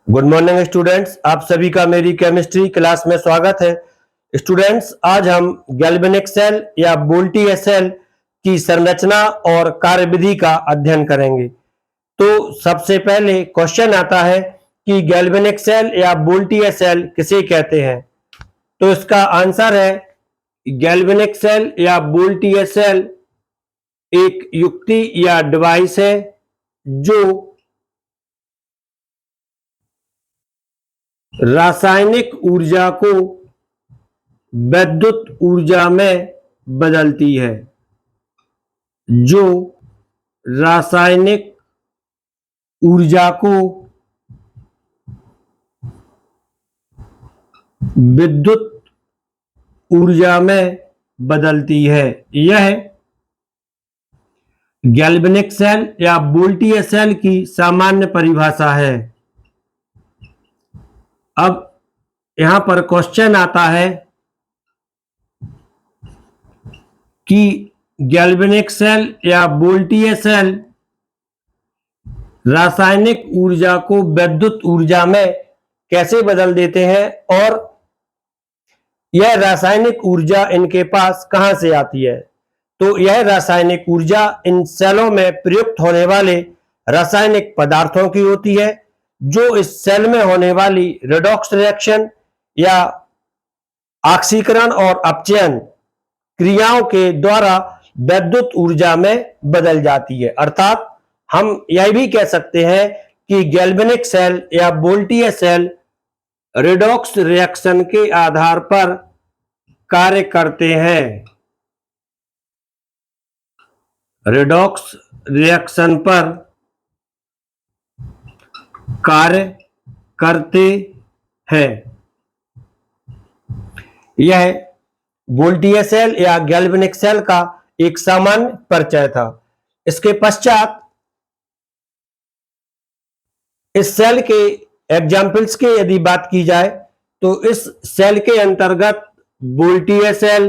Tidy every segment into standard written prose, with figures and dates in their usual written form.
Good morning students, आप सभी का मेरी केमिस्ट्री क्लास में स्वागत है। स्टूडेंट्स, आज हम गैल्वेनिक सेल या वोल्टीय सेल की संरचना और कार्यविधि का अध्ययन करेंगे। तो सबसे पहले क्वेश्चन आता है कि गैल्वेनिक सेल या वोल्टीय सेल किसे कहते हैं। तो इसका आंसर है गैल्वेनिक सेल या वोल्टीय सेल एक युक्ति या डिवाइस है जो रासायनिक ऊर्जा को विद्युत ऊर्जा में बदलती है, जो रासायनिक ऊर्जा को विद्युत ऊर्जा में बदलती है। यह गैल्वेनिक सेल या वोल्टीय सेल की सामान्य परिभाषा है। अब यहां पर क्वेश्चन आता है कि गैल्वेनिक सेल या वोल्टीय सेल रासायनिक ऊर्जा को विद्युत ऊर्जा में कैसे बदल देते हैं और यह रासायनिक ऊर्जा इनके पास कहां से आती है। तो यह रासायनिक ऊर्जा इन सेलों में प्रयुक्त होने वाले रासायनिक पदार्थों की होती है, जो इस सेल में होने वाली रेडॉक्स रिएक्शन या ऑक्सीकरण और अपचयन क्रियाओं के द्वारा विद्युत ऊर्जा में बदल जाती है। अर्थात हम यह भी कह सकते हैं कि गैल्वेनिक सेल या वोल्टीय सेल रेडॉक्स रिएक्शन के आधार पर कार्य करते हैं। रेडॉक्स रिएक्शन पर कार्य करते हैं। यह वोल्टीय सेल या गैल्वेनिक सेल का एक सामान्य परिचय था। इसके पश्चात इस सेल के एग्जाम्पल्स के यदि बात की जाए तो इस सेल के अंतर्गत वोल्टीय सेल,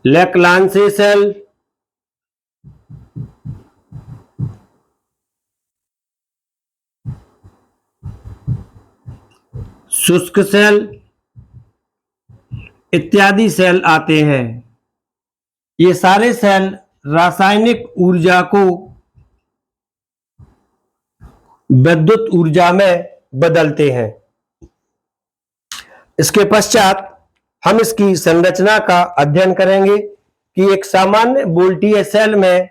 लेक्लांसे सेल, शुष्क सेल इत्यादि सेल आते हैं। ये सारे सेल रासायनिक ऊर्जा को विद्युत ऊर्जा में बदलते हैं। इसके पश्चात हम इसकी संरचना का अध्ययन करेंगे कि एक सामान्य वोल्टीय सेल में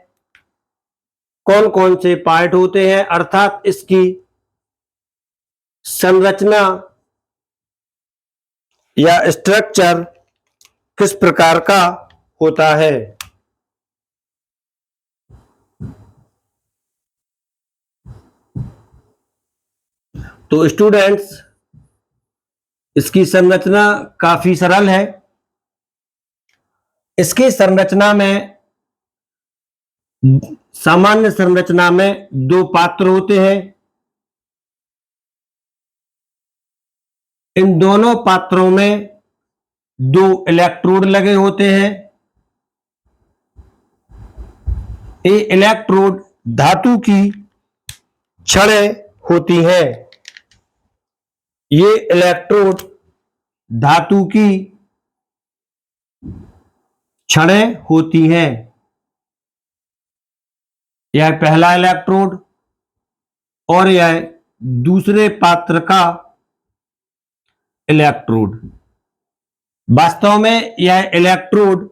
कौन कौन से पार्ट होते हैं, अर्थात इसकी संरचना या स्ट्रक्चर किस प्रकार का होता है। तो स्टूडेंट्स, इसकी संरचना काफी सरल है। इसकी संरचना में सामान्य संरचना में दो पात्र होते हैं। इन दोनों पात्रों में दो इलेक्ट्रोड लगे होते हैं। ये इलेक्ट्रोड धातु की छड़ें होती हैं। ये इलेक्ट्रोड धातु की छड़ें होती हैं। यह पहला इलेक्ट्रोड और यह दूसरे पात्र का इलेक्ट्रोड। वास्तव में यह इलेक्ट्रोड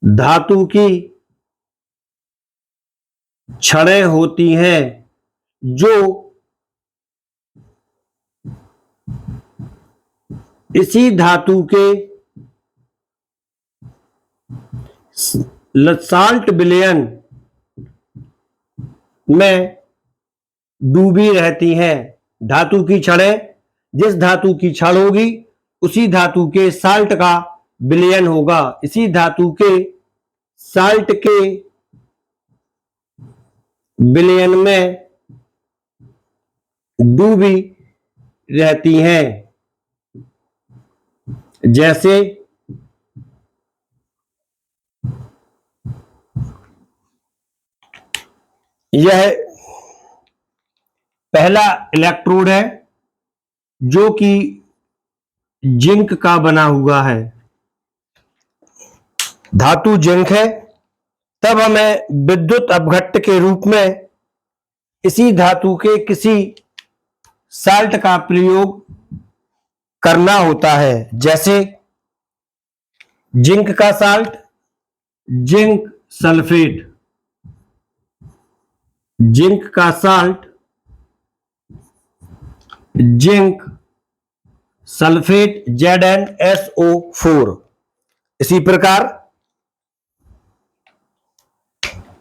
धातु की छड़ें होती हैं, जो इसी धातु के साल्ट विलयन में डूबी रहती हैं। धातु की छड़ें, जिस धातु की छड़ होगी उसी धातु के साल्ट का विलयन होगा। इसी धातु के साल्ट के विलयन में डूबी रहती हैं। जैसे यह पहला इलेक्ट्रोड है जो कि जिंक का बना हुआ है, धातु जिंक है। तब हमें विद्युत अपघट्ट के रूप में इसी धातु के किसी साल्ट का प्रयोग करना होता है, जैसे जिंक का साल्ट, जिंक सल्फेट, जिंक का साल्ट, जिंक सल्फेट ZnSO4। इसी प्रकार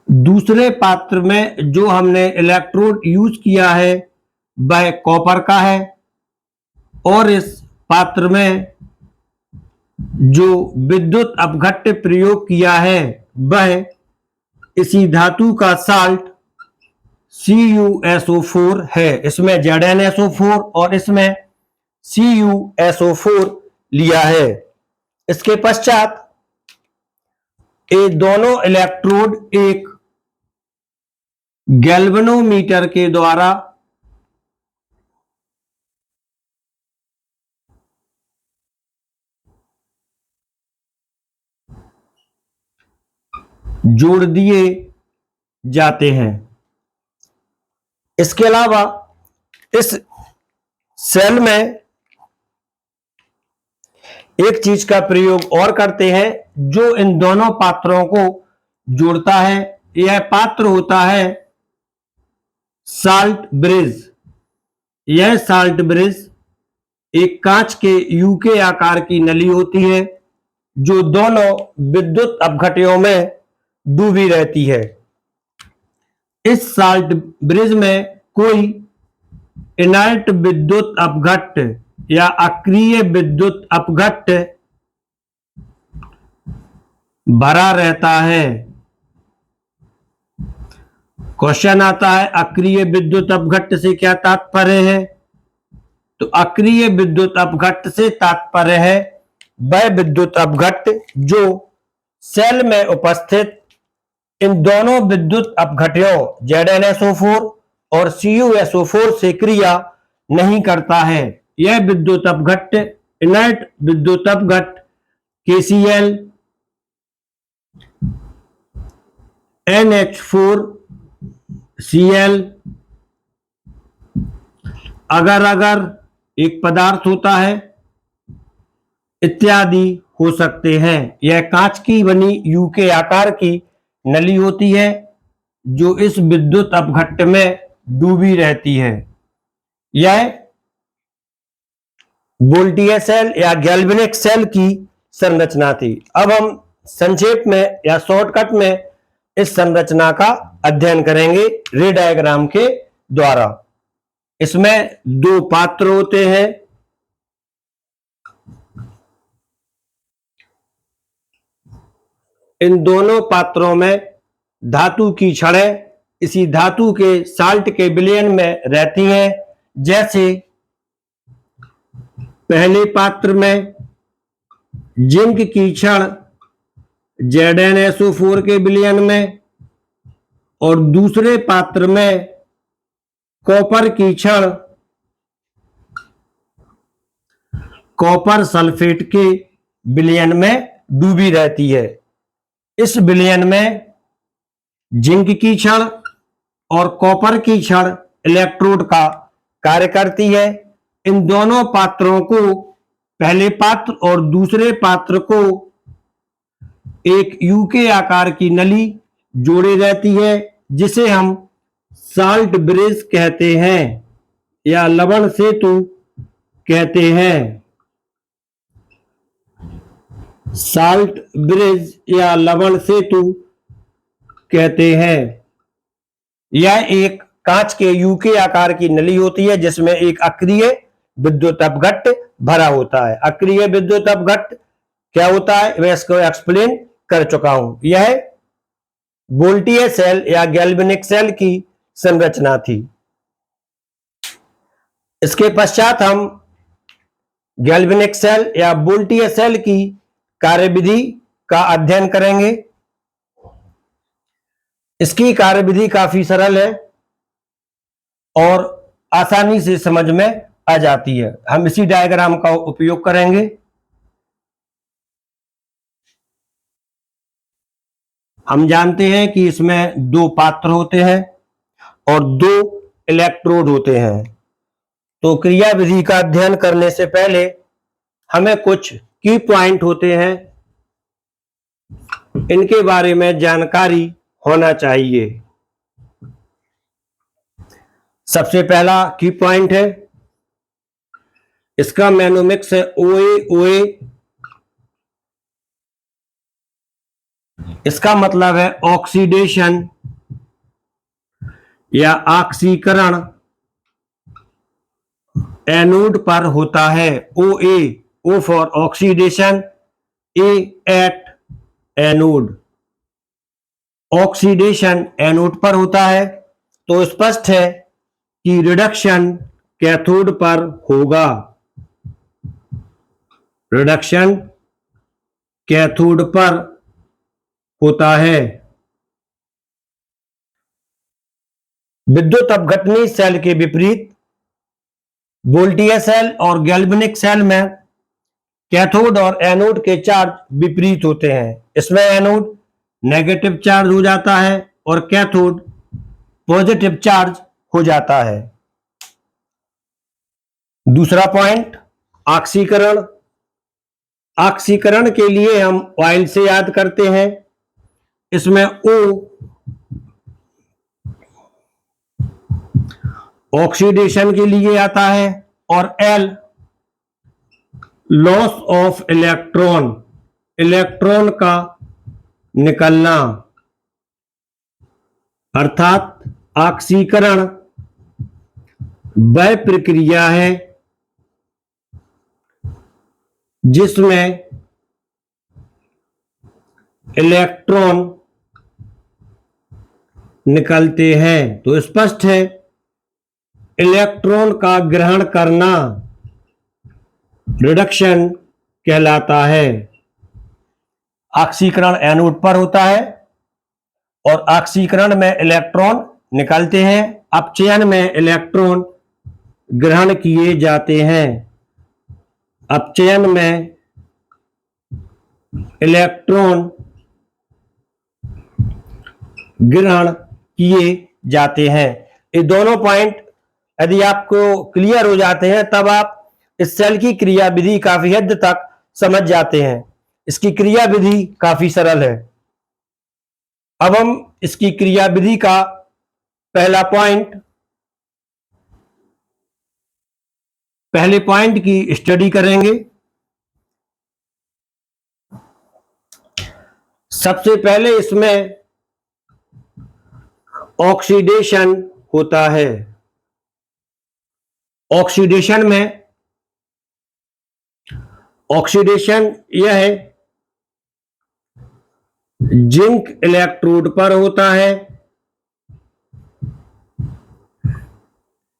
दूसरे पात्र में जो हमने इलेक्ट्रोड यूज किया है वह कॉपर का है, और इस पात्र में जो विद्युत अपघट्ट प्रयोग किया है वह इसी धातु का साल्ट CuSO4 है। इसमें ZnSO4 और इसमें CuSO4 लिया है। इसके पश्चात ये दोनों इलेक्ट्रोड एक गैल्वेनोमीटर के द्वारा जोड़ दिए जाते हैं। इसके अलावा इस सेल में एक चीज का प्रयोग और करते हैं जो इन दोनों पात्रों को जोड़ता है। यह पात्र होता है साल्ट ब्रिज। यह साल्ट ब्रिज एक कांच के यू के आकार की नली होती है जो दोनों विद्युत अपघट्यों में डूबी रहती है। इस साल्ट ब्रिज में कोई इनर्ट विद्युत अपघट्ट या अक्रिय विद्युत अपघट्ट भरा रहता है। क्वेश्चन आता है अक्रिय विद्युत अपघट्ट से क्या तात्पर्य है? तो अक्रिय विद्युत अपघट्ट से तात्पर्य है वह विद्युत अपघट्ट जो सेल में उपस्थित इन दोनों विद्युत अपघट्यों ZnSO4 और CuSO4 से क्रिया नहीं करता है। यह विद्युत अपघट्ट इनर्ट विद्युत अपघट्ट KCl NH4Cl अगर एक पदार्थ होता है इत्यादि हो सकते हैं। यह कांच की बनी यू के आकार की नली होती है जो इस विद्युत अपघट्ट में डूबी रहती है। यह वोल्टीय सेल या गैल्वेनिक सेल की संरचना थी। अब हम संक्षेप में या शॉर्टकट में इस संरचना का अध्ययन करेंगे रे डायग्राम के द्वारा। इसमें दो पात्र होते हैं। इन दोनों पात्रों में धातु की छड़ें इसी धातु के साल्ट के विलयन में रहती हैं। जैसे पहले पात्र में जिंक की छड़ ZnSO4 के विलयन में और दूसरे पात्र में कॉपर की छड़ कॉपर सल्फेट के विलयन में डूबी रहती है। इस विलयन में जिंक की छड़ और कॉपर की छड़ इलेक्ट्रोड का कार्य करती है। इन दोनों पात्रों को पहले पात्र और दूसरे पात्र को एक यू के आकार की नली जोड़े रहती है जिसे हम साल्ट ब्रिज कहते हैं या लवण सेतु कहते हैं। साल्ट ब्रिज या लवण सेतु कहते हैं। यह एक कांच के यू के आकार की नली होती है जिसमें एक अक्रिय विद्युत अपघट्ट भरा होता है। अक्रिय विद्युत अपघट्ट क्या होता है मैं इसको एक्सप्लेन कर चुका हूं। यह वोल्टीय सेल या गैल्वेनिक सेल की संरचना थी। इसके पश्चात हम गैल्वेनिक सेल या वोल्टीय सेल की कार्यविधि का अध्ययन करेंगे। इसकी कार्यविधि काफी सरल है और आसानी से समझ में आ जाती है। हम इसी डायग्राम का उपयोग करेंगे। हम जानते हैं कि इसमें दो पात्र होते हैं और दो इलेक्ट्रोड होते हैं। तो क्रिया विधि का अध्ययन करने से पहले हमें कुछ की पॉइंट होते हैं, इनके बारे में जानकारी होना चाहिए। सबसे पहला की पॉइंट है, इसका मैनोमिक्स है OA। इसका मतलब है ऑक्सीडेशन या ऑक्सीकरण एनोड पर होता है। OA, O for oxidation, A at anode. Oxidation anode पर होता है तो स्पष्ट है कि रिडक्शन कैथोड पर होगा। रिडक्शन कैथोड पर होता है। विद्युत अपघटनी सेल के विपरीत वोल्टीय सेल और गैल्वेनिक सेल में कैथोड और एनोड के चार्ज विपरीत होते हैं। इसमें एनोड नेगेटिव चार्ज हो जाता है और कैथोड पॉजिटिव चार्ज हो जाता है। दूसरा पॉइंट, ऑक्सीकरण। ऑक्सीकरण के लिए हम ऑयल से याद करते हैं। इसमें O ऑक्सीडेशन के लिए आता है और L loss of electron, electron का निकलना। अर्थात ऑक्सीकरण वह प्रक्रिया है जिसमें इलेक्ट्रॉन निकलते हैं। तो स्पष्ट है, इलेक्ट्रॉन का ग्रहण करना रिडक्शन कहलाता है। ऑक्सीकरण एनोड पर होता है और ऑक्सीकरण में इलेक्ट्रॉन निकलते हैं। अपचयन में इलेक्ट्रॉन ग्रहण किए जाते हैं। अपचयन में इलेक्ट्रॉन ग्रहण किए जाते हैं। ये दोनों पॉइंट यदि आपको क्लियर हो जाते हैं तब आप इस सेल की क्रिया विधि काफी हद तक समझ जाते हैं। इसकी क्रिया विधि काफी सरल है। अब हम इसकी क्रिया विधि का पहला पॉइंट, पहले पॉइंट की स्टडी करेंगे। सबसे पहले इसमें ऑक्सीडेशन होता है। ऑक्सीडेशन में ऑक्सीडेशन यह है जिंक इलेक्ट्रोड पर होता है।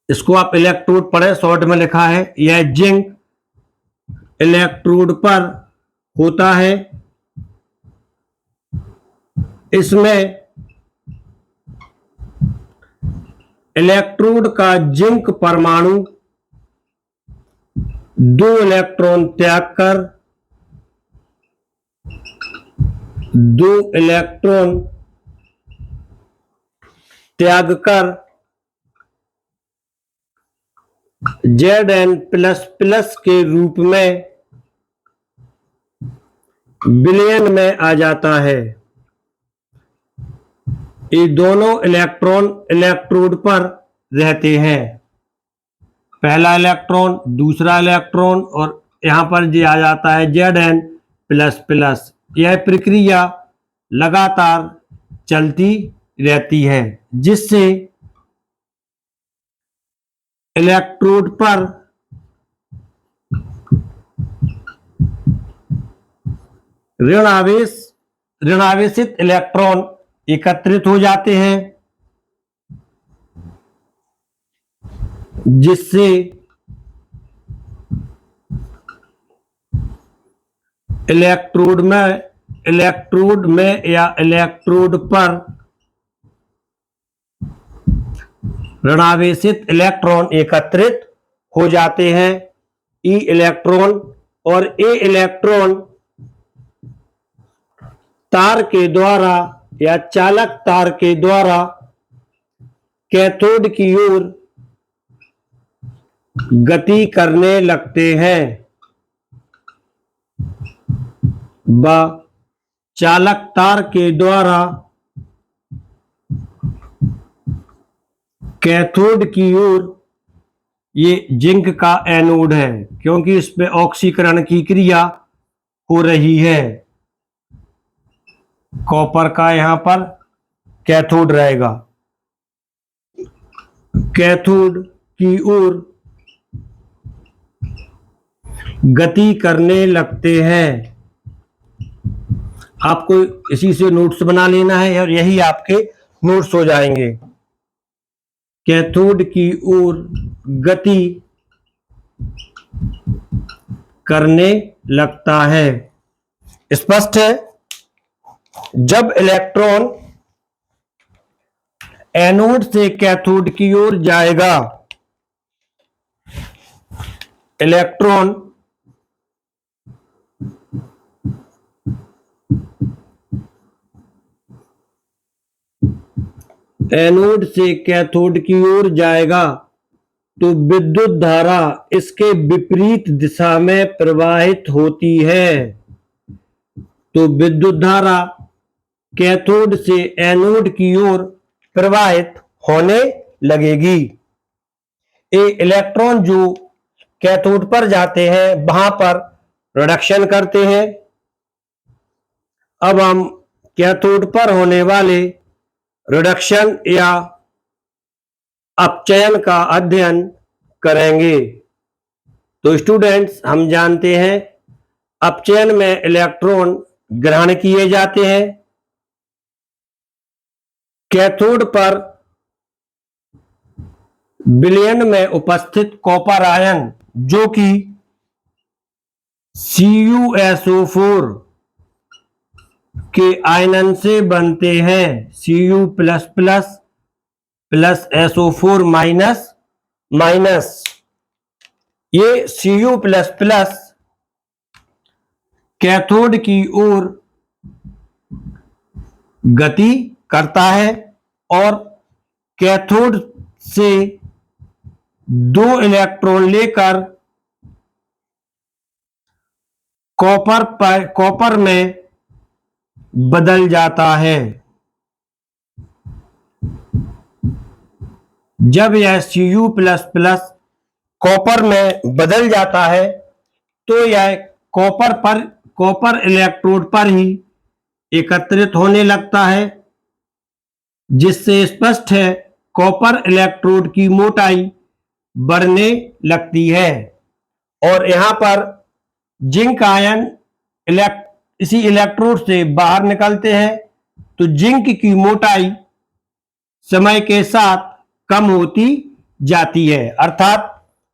इसको आप इलेक्ट्रोड पढ़े, शॉर्ट में लिखा है। यह जिंक इलेक्ट्रोड पर होता है। इसमें इलेक्ट्रोड का जिंक परमाणु 2 इलेक्ट्रॉन त्याग कर 2 इलेक्ट्रॉन त्याग कर Zn++ के रूप में विलयन में आ जाता है। ये दोनों इलेक्ट्रॉन इलेक्ट्रोड पर रहते हैं। पहला इलेक्ट्रॉन, दूसरा इलेक्ट्रॉन, और यहां पर जो आ जाता है Zn++। यह प्रक्रिया लगातार चलती रहती है जिससे इलेक्ट्रोड पर ऋणावेशित इलेक्ट्रॉन एकत्रित हो जाते हैं जिससे इलेक्ट्रोड में या इलेक्ट्रोड पर ऋणावेशित इलेक्ट्रॉन एकत्रित हो जाते हैं, ई इलेक्ट्रॉन, और ए इलेक्ट्रॉन तार के द्वारा या चालक तार के द्वारा कैथोड की ओर गति करने लगते हैं व चालक तार के द्वारा कैथोड की ओर, ये जिंक का एनोड है क्योंकि इसमें ऑक्सीकरण की क्रिया हो रही है, कॉपर का यहां पर कैथोड रहेगा, कैथोड की ओर गति करने लगते हैं। आपको इसी से नोट्स बना लेना है और यही आपके नोट्स हो जाएंगे। कैथोड की ओर गति करने लगता है। स्पष्ट है? जब इलेक्ट्रॉन एनोड से कैथोड की ओर जाएगा, इलेक्ट्रॉन एनोड से कैथोड की ओर जाएगा तो विद्युत धारा इसके विपरीत दिशा में प्रवाहित होती है। तो विद्युत धारा कैथोड से एनोड की ओर प्रवाहित होने लगेगी। ये इलेक्ट्रॉन जो कैथोड पर जाते हैं वहां पर रिडक्शन करते हैं। अब हम कैथोड पर होने वाले रिडक्शन या अपचयन का अध्ययन करेंगे। तो स्टूडेंट्स, हम जानते हैं अपचयन में इलेक्ट्रॉन ग्रहण किए जाते हैं। कैथोड पर विलयन में उपस्थित कॉपर आयन जो कि CuSO4 के आयनन से बनते हैं, Cu++ plus SO4 minus minus, ये Cu++ कैथोड की ओर गति करता है और कैथोड से 2 इलेक्ट्रॉन लेकर कॉपर में बदल जाता है। जब यह Cu++ कॉपर में बदल जाता है तो यह कॉपर इलेक्ट्रोड पर ही एकत्रित होने लगता है, जिससे स्पष्ट है कॉपर इलेक्ट्रोड की मोटाई बढ़ने लगती है और यहां पर जिंक आयन इसी इलेक्ट्रोड से बाहर निकलते हैं। तो जिंक की मोटाई समय के साथ कम होती जाती है, अर्थात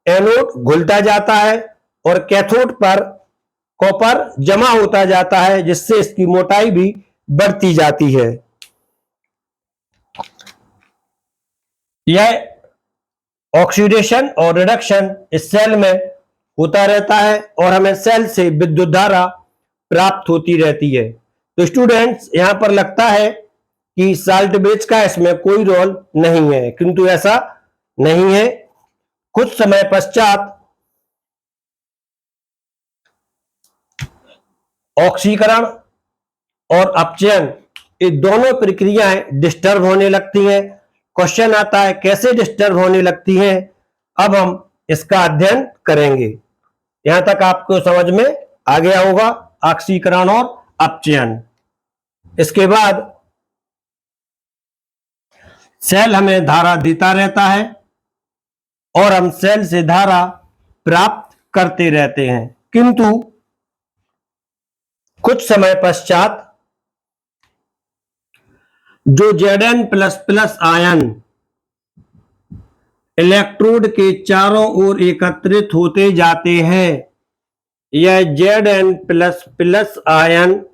एनोड घुलता जाता है और कैथोड पर कॉपर जमा होता जाता है, जिससे इसकी मोटाई भी बढ़ती जाती है। यह ऑक्सीडेशन और रिडक्शन इस सेल में होता रहता है और हमें सेल से विद्युत धारा प्राप्त होती रहती है। तो स्टूडेंट्स, यहां पर लगता है कि साल्ट बेस का इसमें कोई रोल नहीं है, किंतु ऐसा नहीं है। कुछ समय पश्चात ऑक्सीकरण और अपचयन, ये दोनों प्रक्रियाएं डिस्टर्ब होने लगती हैं। क्वेश्चन आता है कैसे डिस्टर्ब होने लगती हैं? अब हम इसका अध्ययन करेंगे। यहां तक आपको समझ में आ गया होगा ऑक्सीकरण और अपचयन। इसके बाद सेल हमें धारा देता रहता है और हम सेल से धारा प्राप्त करते रहते हैं, किंतु कुछ समय पश्चात जो Zn++ आयन इलेक्ट्रोड के चारों ओर एकत्रित होते जाते हैं, यह Zn++ आयन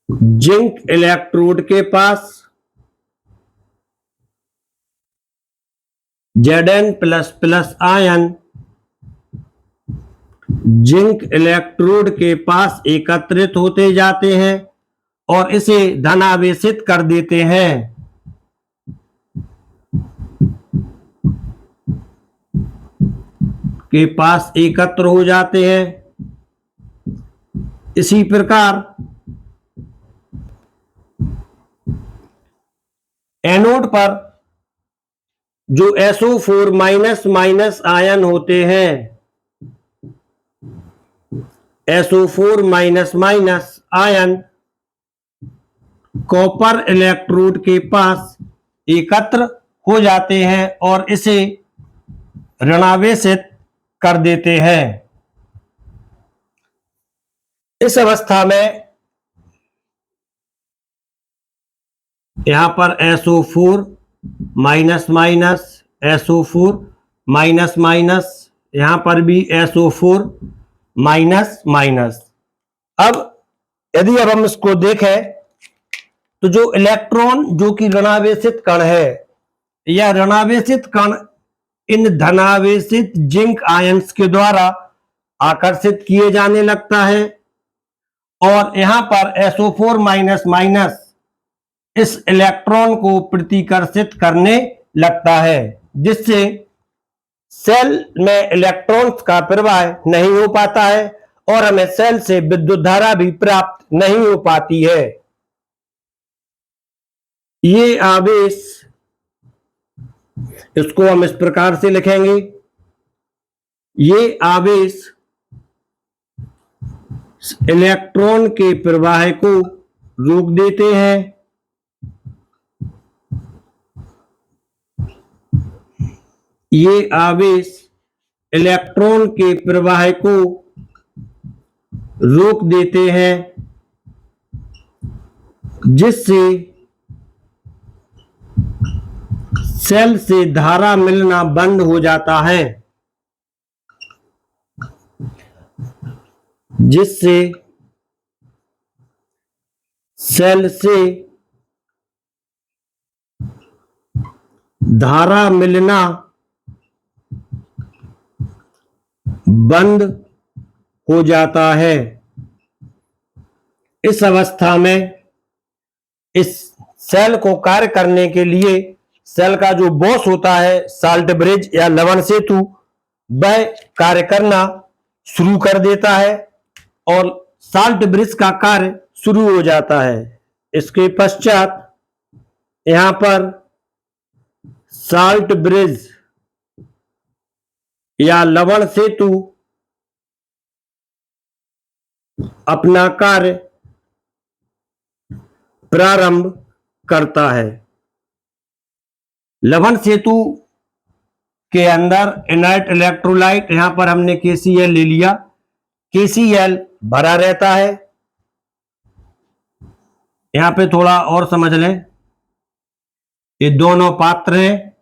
जिंक इलेक्ट्रोड के पास Zn plus plus ion zinc electrode के पास एकत्रित होते जाते हैं और इसे धनावेशित कर देते हैं। के पास एकत्र हो जाते हैं। इसी प्रकार एनोड पर जो SO4 माइनस माइनस आयन होते हैं, SO4 minus minus ion copper electrode के पास एकत्र हो जाते हैं और इसे ऋणावेशित कर देते हैं। इस अवस्था में यहां पर SO4 minus minus, SO4 minus minus, यहां पर भी SO4 माइनस माइनस। अब यदि हम इसको देखें तो जो इलेक्ट्रॉन जो कि ऋणावेशित कण है, यह ऋणावेशित कण इन धनावेशित जिंक आयंस के द्वारा आकर्षित किए जाने लगता है और यहां पर SO4 माइनस माइनस इस इलेक्ट्रॉन को प्रतिकर्षित करने लगता है, जिससे सेल में इलेक्ट्रॉन्स का प्रवाह नहीं हो पाता है और हमें सेल से विद्युत धारा भी प्राप्त नहीं हो पाती है। ये आवेश, इसको हम इस प्रकार से लिखेंगे, ये आवेश इलेक्ट्रॉन के प्रवाह को रोक देते हैं। ये आवेश इलेक्ट्रॉन के प्रवाह को रोक देते हैं, जिससे सेल से धारा मिलना बंद हो जाता है, जिससे सेल से धारा मिलना बंद हो जाता है। इस अवस्था में इस सेल को कार्य करने के लिए सेल का जो बॉस होता है, साल्ट ब्रिज या लवण सेतु, वह कार्य करना शुरू कर देता है और साल्ट ब्रिज का कार्य शुरू हो जाता है। इसके पश्चात यहां पर साल्ट ब्रिज या लवण सेतु अपना कार्य प्रारंभ करता है। लवण सेतु के अंदर इनर्ट इलेक्ट्रोलाइट, यहां पर हमने KCl ले लिया, KCl भरा रहता है। यहां पे थोड़ा और समझ लें, ये दोनों पात्र हैं।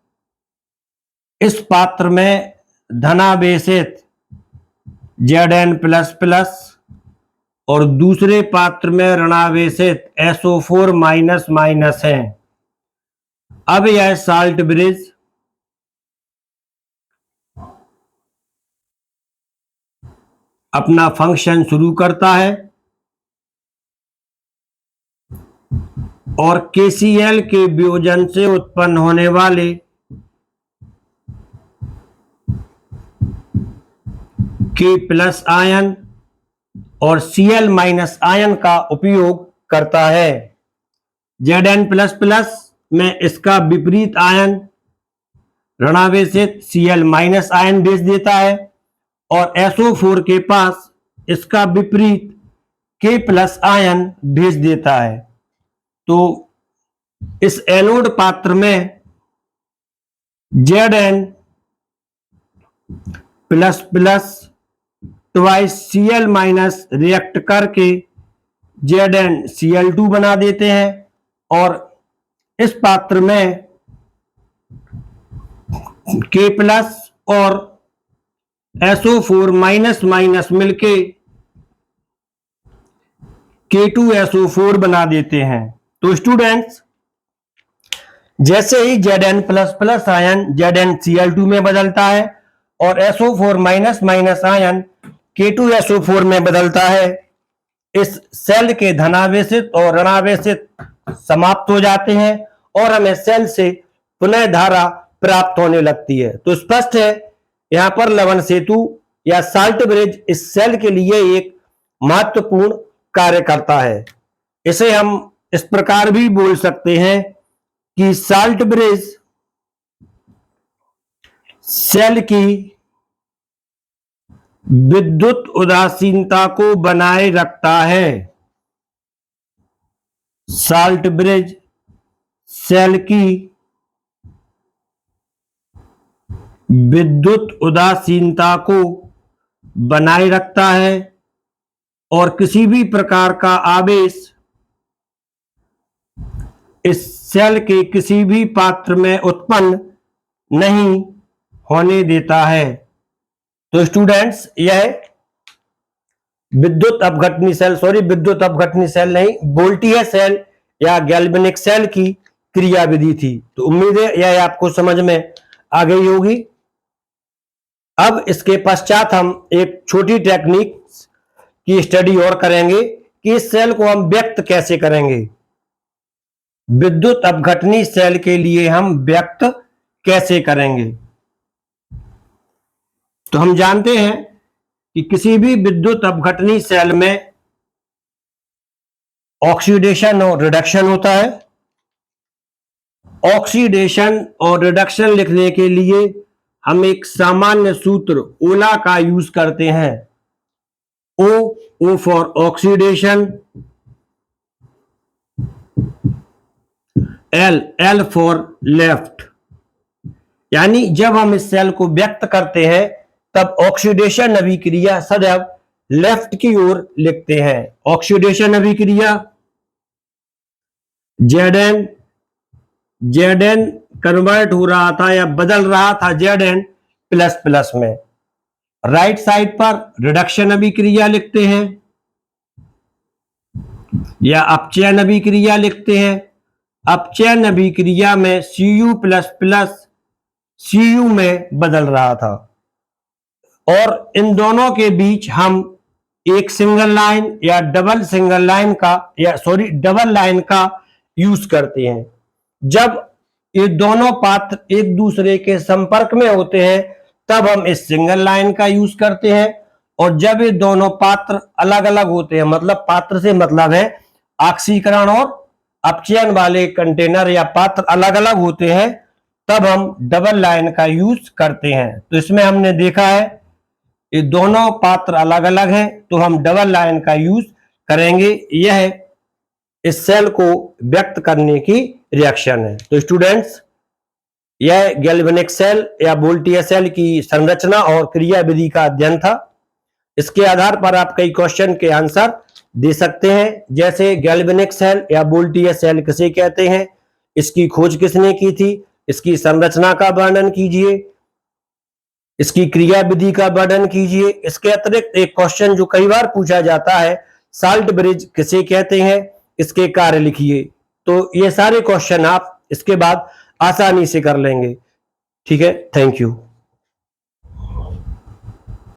इस पात्र में धनावेशित Zn प्लस प्लस और दूसरे पात्र में ऋणावेशित SO4 माइनस माइनस है। अब यह साल्ट ब्रिज अपना फंक्शन शुरू करता है और KCl के वियोजन से उत्पन्न होने वाले K प्लस आयन और Cl माइनस आयन का उपयोग करता है। Zn प्लस प्लस में इसका विपरीत आयन ऋणावेशित Cl माइनस आयन भेज देता है और SO4 के पास इसका विपरीत K प्लस आयन भेज देता है। तो इस एनोड पात्र में Zn plus plus twice Cl minus react करके ZnCl2 बना देते हैं और इस पात्र में K प्लस और SO4 माइनस माइनस मिलके K2SO4 बना देते हैं। तो स्टूडेंट्स, जैसे ही Zn++ आयन ZnCl2 में बदलता है और SO4- आयन K2SO4 में बदलता है, इस सेल के धनावेशित और ऋणावेशित समाप्त हो जाते हैं और हमें सेल से पुनः धारा प्राप्त होने लगती है। तो स्पष्ट है यहां पर लवण सेतु या साल्ट ब्रिज इस सेल के लिए एक महत्वपूर्ण कार्य करता है। इसे हम इस प्रकार भी बोल सकते हैं कि साल्ट ब्रिज सेल की विद्युत उदासीनता को बनाए रखता है। साल्ट ब्रिज सेल की विद्युत उदासीनता को बनाए रखता है और किसी भी प्रकार का आवेश इस सेल के किसी भी पात्र में उत्पन्न नहीं होने देता है। तो स्टूडेंट्स, यह विद्युत अपघटनी सेल नहीं, वोल्टीय सेल या गैल्वेनिक सेल की क्रियाविधि थी। तो उम्मीद है यह आपको समझ में आ गई होगी। अब इसके पश्चात हम एक छोटी टेक्निक की स्टडी और करेंगे कि इस सेल को हम व्यक्त कैसे करेंगे। विद्युत अपघटनी सेल के लिए हम व्यक्त कैसे करेंगे। तो हम जानते हैं कि किसी भी विद्युत अपघटनी सेल में ऑक्सीडेशन और रिडक्शन होता है। ऑक्सीडेशन और रिडक्शन लिखने के लिए हम एक सामान्य सूत्र ओला का यूज करते हैं। O for oxidation, L for left. यानी जब हम इस सेल को व्यक्त करते हैं तब ऑक्सीडेशन अभिक्रिया सदैव लेफ्ट की ओर लिखते हैं। ऑक्सीडेशन अभिक्रिया Zn कन्वर्ट हो रहा था या बदल रहा था Zn++ में। राइट साइड पर रिडक्शन अभिक्रिया लिखते हैं या अपचयन अभिक्रिया लिखते हैं। अपचयन अभिक्रिया में Cu++ Cu में बदल रहा था और इन दोनों के बीच हम एक सिंगल लाइन या डबल लाइन का यूज करते हैं। जब ये दोनों पात्र एक दूसरे के संपर्क में होते हैं तब हम इस सिंगल लाइन का यूज करते हैं, और जब ये दोनों पात्र अलग अलग होते हैं, मतलब पात्र से मतलब है ऑक्सीकरण और अपचयन वाले कंटेनर या पात्र अलग अलग होते हैं, तब हम डबल लाइन का यूज करते हैं। तो इसमें हमने देखा है ये दोनों पात्र अलग अलग हैं तो हम डबल लाइन का यूज करेंगे। यह इस सेल को व्यक्त करने की रिएक्शन है। तो स्टूडेंट्स, यह गैल्वेनिक सेल या वोल्टीय सेल की संरचना और क्रियाविधि का अध्ययन था। इसके आधार पर आप कई क्वेश्चन के आंसर दे सकते हैं, जैसे गैल्वेनिक सेल या वोल्टीय सेल किसे कहते हैं, इसकी खोज किसने की थी, इसकी संरचना का वर्णन कीजिए, इसकी क्रियाविधि का वर्णन कीजिए। इसके अतिरिक्त एक क्वेश्चन जो कई बार पूछा जाता है, साल्ट ब्रिज किसे कहते हैं, इसके कार्य लिखिए। तो ये सारे क्वेश्चन आप इसके बाद आसानी से कर लेंगे। ठीक है, थैंक यू।